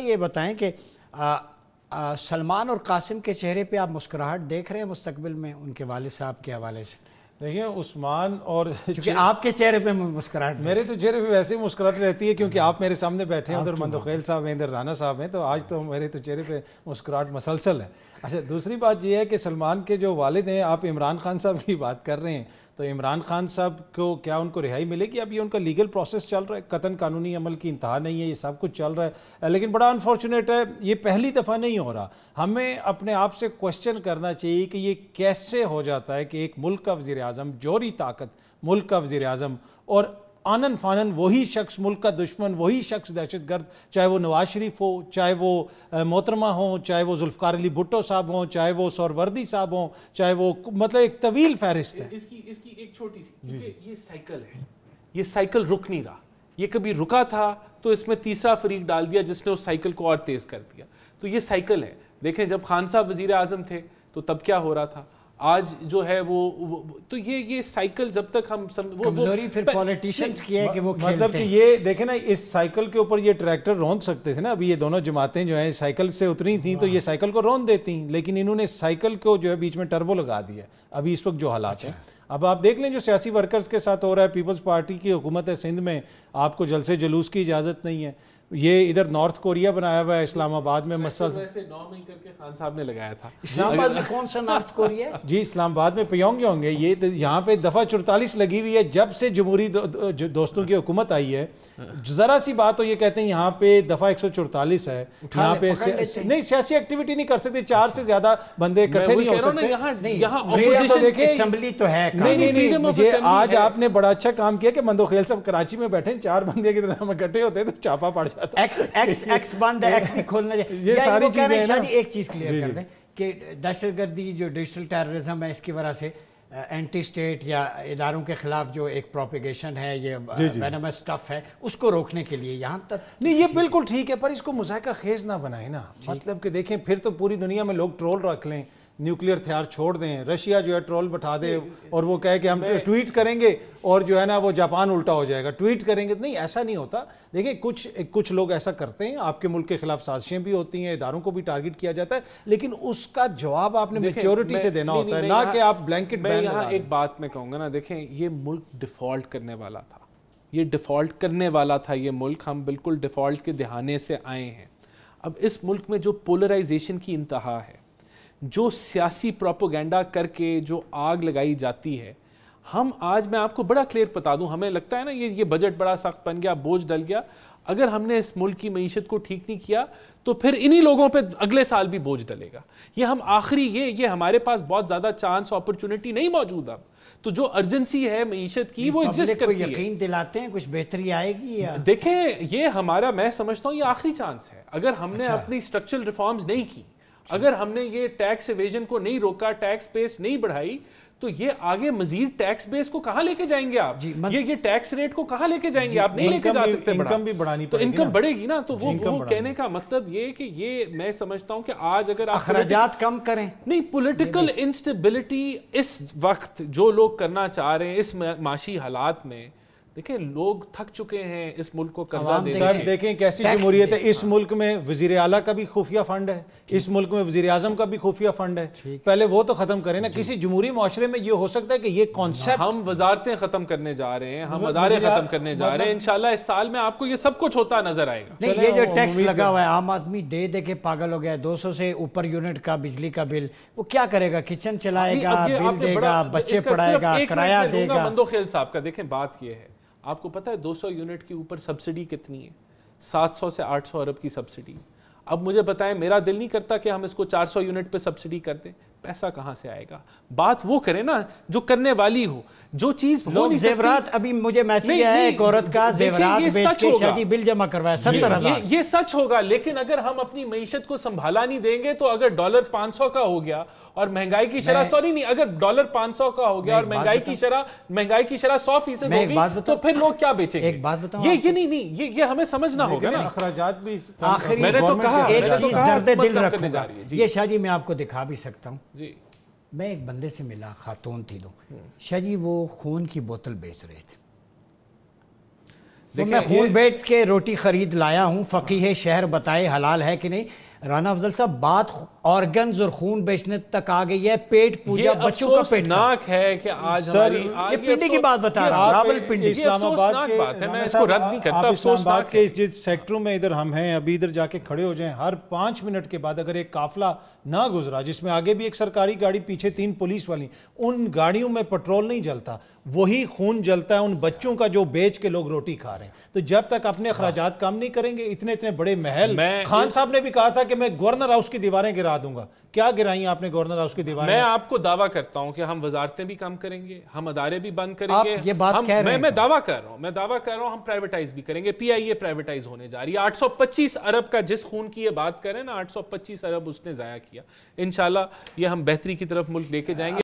ये बताएं कि सलमान और कासिम के चेहरे पे आप मुस्कुराहट देख रहे हैं मुस्तकबिल में उनके वालिद साहब के हवाले से? देखिए उस्मान और क्योंकि आपके चेहरे पे मुस्कुराहट, मेरे तो चेहरे पे वैसे ही मुस्कुराहट रहती है क्योंकि आप मेरे सामने बैठे हैं, उधर मंदोखेल साहब हैं, इधर राना साहब हैं, तो आज तो मेरे तो चेहरे पे मुस्कुराहट मसलसल है। अच्छा, दूसरी बात यह है कि सलमान के जो वालिद हैं, आप इमरान खान साहब की बात कर रहे हैं, तो इमरान खान साहब को क्या उनको रिहाई मिलेगी? अब ये उनका लीगल प्रोसेस चल रहा है, कतन कानूनी अमल की इंतहा नहीं है, ये सब कुछ चल रहा है, लेकिन बड़ा अनफॉर्चुनेट है ये पहली दफ़ा नहीं हो रहा। हमें अपने आप से क्वेश्चन करना चाहिए कि ये कैसे हो जाता है कि एक मुल्क का वज़ीर आज़म, जोहरी ताकत मुल्क का वज़ीर आज़म, और आनन फानन वही शख्स मुल्क का दुश्मन, वही शख्स दहशतगर्द, चाहे वो नवाज शरीफ हो, चाहे वो मोहतरमा हो, चाहे वो जुल्फ़िकार अली भुट्टो साहब हों, चाहे वो सोहरावर्दी साहब हों, चाहे वो, मतलब एक तवील फहरिस्त है। इसकी एक छोटी सी, क्योंकि ये साइकिल है, ये साइकिल रुक नहीं रहा। ये कभी रुका था तो इसमें तीसरा फरीक डाल दिया जिसने उस साइकिल को और तेज़ कर दिया। तो ये साइकिल है। देखें, जब खान साहब वज़ीर आज़म थे तो तब क्या हो रहा था, आज जो है वो तो ये साइकिल जब तक हम कमजोरी फिर पॉलिटिशियंस की है कि वो मतलब कि ये देखें ना, इस साइकिल के ऊपर ये ट्रैक्टर रौंद सकते थे ना। अभी ये दोनों जमातें जो हैं साइकिल से उतरी थी तो ये साइकिल को रौंद देती, लेकिन इन्होंने साइकिल को जो है बीच में टर्बो लगा दिया। अभी इस वक्त जो हालात हैं, अब आप देख लें जो सियासी वर्कर्स के साथ हो रहा है। पीपल्स पार्टी की हुकूमत है सिंध में, आपको जलसे जुलूस की इजाज़त नहीं है। ये इधर नॉर्थ कोरिया बनाया हुआ है इस्लामाबाद में, मसल वैसे 9 मई करके खान साहब ने लगाया था। इस्लामाबाद में कौन सा नॉर्थ कोरिया? जी, इस्लामाबाद में प्योंगयांग है। ये यहाँ पे दफ़ा 44 लगी हुई है जब से जमहूरी दोस्तों की हुकूमत आई है। जरा सी बात तो ये कहते हैं यहाँ पे दफ़ा 144 है, यहाँ पे नहीं सियासी एक्टिविटी नहीं कर सकते, 4 से ज्यादा बंदे इकट्ठे नहीं हो सकते। असेंबली तो है। नहीं, मुझे आज आपने बड़ा अच्छा काम किया कि मंदोखेल साहब कराची में बैठे, 4 बंदे की तरह इकट्ठे होते तो चापा पड़ जाता। एक्स बंद है, एक्स भी खोलना चाहिए। ये सारी चीजें एक चीज क्लियर कर दें कि दहशतगर्दी जो डिजिटल टेररिज्म है, इसकी वजह से एंटी स्टेट या इदारों के खिलाफ जो एक प्रोपेगेशन है, ये वेनमस स्टफ है, उसको रोकने के लिए यहाँ तक नहीं, ये बिल्कुल ठीक है, पर इसको मुज़ाहिका खेज ना बनाए ना। मतलब कि देखें, फिर तो पूरी दुनिया में लोग ट्रोल रख लें, न्यूक्लियर हथियार छोड़ दें, रशिया जो है ट्रोल बैठा दे और वो कहे कि हम ट्वीट करेंगे और जो है ना वो जापान उल्टा हो जाएगा, ट्वीट करेंगे। नहीं, ऐसा नहीं होता। देखिए, कुछ लोग ऐसा करते हैं, आपके मुल्क के खिलाफ साजिशें भी होती हैं, इदारों को भी टारगेट किया जाता है, लेकिन उसका जवाब आपने मैच्योरिटी से देना होता है, ना कि आप ब्लैंकेट बैन लगा दें। एक बात मैं कहूँगा ना, देखें, ये मुल्क डिफ़ॉल्ट करने वाला था, ये डिफ़ॉल्ट करने वाला था ये मुल्क। हम बिल्कुल डिफ़ॉल्ट के दहाने से आए हैं। अब इस मुल्क में जो पोलराइजेशन की इंतहा है, जो सियासी प्रोपोगेंडा करके जो आग लगाई जाती है, हम आज मैं आपको बड़ा क्लियर बता दूं, हमें लगता है ना ये बजट बड़ा सख्त बन गया, बोझ डल गया। अगर हमने इस मुल्क की मईशत को ठीक नहीं किया तो फिर इन्हीं लोगों पे अगले साल भी बोझ डलेगा। ये हम आखिरी ये हमारे पास बहुत ज़्यादा चांस अपॉर्चुनिटी नहीं मौजूद अब। तो जो अर्जेंसी है मईशत की वो एग्जिस्ट करती है। यकीन दिलाते हैं कुछ बेहतरी आएगी या? देखें, ये हमारा, मैं समझता हूँ ये आखिरी चांस है। अगर हमने अपनी स्ट्रक्चरल रिफॉर्म्स नहीं की, अगर हमने ये टैक्स एवेजन को नहीं रोका, टैक्स बेस नहीं बढ़ाई, तो ये आगे मजीद टैक्स बेस को कहां लेके जाएंगे आप? ये टैक्स रेट को कहां लेके जाएंगे आप? नहीं लेके जा सकते। इनकम भी बढ़ानी तो इनकम बढ़ेगी ना, तो वो कहने का मतलब ये कि ये मैं समझता हूं कि आज अगर आप अखराजात कम करें, नहीं, पॉलिटिकल इंस्टेबिलिटी इस वक्त जो लोग करना चाह रहे हैं इस माशी हालात में, देखिए लोग थक चुके हैं इस मुल्क को कर्जा देने। सर देखें कैसी जमहूरियत है। इस मुल्क में वजीर आला का भी खुफिया फंड है, इस मुल्क में वजीर आजम का भी खुफिया फंड है। पहले वो तो खत्म करें ना। किसी जमहूरी मुआशरे में ये हो सकता है कि ये कॉन्सेप्ट, हम वजारतें खत्म करने जा रहे हैं, हम अदारे खत्म करने जा रहे हैं। इंशाल्लाह इस साल में आपको ये सब कुछ होता नजर आएगा। नहीं, ये जो टैक्स लगा हुआ है, आम आदमी दे दे के पागल हो गया। 200 से ऊपर यूनिट का बिजली का बिल, वो क्या करेगा? किचन चलाएगा, बिल देगा, बच्चे पढ़ाएगा, किराया देगा। मंदोखेल साहब का देखें, बात ये है, आपको पता है 200 यूनिट के ऊपर सब्सिडी कितनी है? 700 से 800 अरब की सब्सिडी। अब मुझे बताएं, मेरा दिल नहीं करता कि हम इसको 400 यूनिट पे सब्सिडी कर दें। पैसा कहां से आएगा? बात वो करें ना जो करने वाली हो, जो चीज हो नहीं जेवरात। अभी मुझे मैसेज आया है एक औरत का, जेवरात बेच के शादी बिल जमा करवाया 70,000। ये सच होगा, लेकिन अगर हम अपनी मईशत को संभाला नहीं देंगे तो अगर डॉलर 500 का हो गया और महंगाई की शरह, सॉरी नहीं, अगर डॉलर 500 का हो गया और महंगाई की शरह 100% होगी तो फिर लोग क्या बेचेंगे? एक बात बताऊं, ये नहीं, ये हमें समझना होगा ना। अखराजात भी आखिरी मैंने तो कहा एक चीज दर्द दिल रखूंगा, ये शादी मैं आपको दिखा भी सकता हूँ जी। मैं एक बंदे से मिला, खातून थी, दो शाह जी, वो खून की बोतल बेच रहे थे। तो मैं खून बेच के रोटी खरीद लाया हूँ, फकीह शहर बताए हलाल है कि नहीं। राना अफजल साहब, बात ऑर्गन्स और खून बेचने तक आ गई है, पेट पूजा, बच्चों का पेट नाक है कि आज हमारी ये पिंडी की बात बता रहा हूं, रावलपिंडी, इस्लामाबाद के, बात है, मैं इसको रद्द नहीं करता। इस्लामाबाद के जिस सेक्टरों में इधर हम हैं, अभी इधर जाके खड़े हो जाएं, हर 5 मिनट के बाद अगर एक काफिला ना गुजरा जिसमें आगे भी एक सरकारी गाड़ी, पीछे 3 पुलिस वाली, उन गाड़ियों में पेट्रोल नहीं जलता, वही खून जलता है उन बच्चों का जो बेच के लोग रोटी खा रहे हैं। तो जब तक अपने अखराजात कम नहीं करेंगे, इतने इतने बड़े महल, खान साहब ने भी कहा था कि मैं गवर्नर हाउस की दीवारें गिरा दूंगा, क्या गिराई आपने गवर्नर हाउस की दीवारें? मैं आपको दावा करता हूं कि हम वजारतें भी कम करेंगे, हम अदारे भी बंद करेंगे। आप ये बात कह रहे हैं? मैं दावा कर रहा हूं हम प्राइवेटाइज भी करेंगे। PIA प्राइवेटाइज होने जा रही है। 825 अरब का जिस खून की ये बात करें ना, 825 अरब उसने जाया किया। इंशाल्लाह ये हम बेहतरी की तरफ मुल्क लेके जाएंगे।